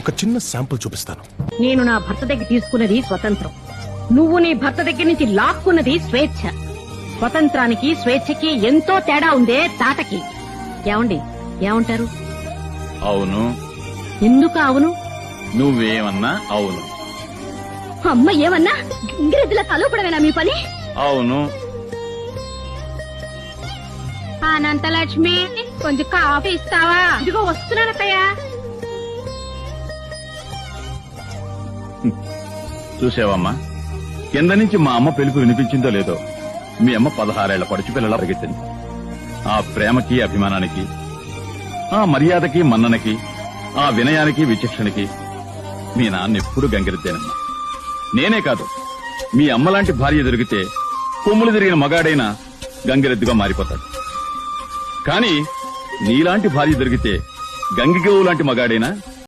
ఒక చిన్న శాంపుల్ చూపిస్తాను. నేను నా భర్త దగ్గర తీసుకున్నది స్వతంత్రం, నువ్వు నీ భర్త దగ్గర నుంచి లాక్కున్నది స్వేచ్ఛ. స్వతంత్రానికి స్వేచ్ఛకి ఎంతో తేడా ఉందే తాటకి. ఏమండి, ఏమంటారు? అవును. ఎందుకు అవును? నువ్వేమన్నా అవును. అమ్మ ఏమన్నా ఇంగ్రెజ్లా కలవపడమేనా మీ పని? అవును. అనంతలక్ష్మి, కొంచెం కాఫీ ఇస్తావా? ఇదిగో వస్తున్నానక్కయ్యా. చూసావమ్మా, కింద నుంచి మా అమ్మ పిలుపు వినిపించిందో లేదో, మీ అమ్మ 16 ఏళ్ల పడుచు పిల్లలా పరిగెత్తింది. ఆ ప్రేమకి, అభిమానానికి, ఆ మర్యాదకి, మన్ననకి, ఆ వినయానికి, విచక్షణకి మీ నాన్న ఎప్పుడు గంగిరెద్దేనమ్మా. నేనే కాదు, మీ అమ్మలాంటి భార్య దొరికితే కొమ్ములు తిరిగిన మగాడైనా గంగిరెద్దుగా మారిపోతాడు. కానీ నీలాంటి భార్య దొరికితే గంగిగోవు లాంటి మగాడైనా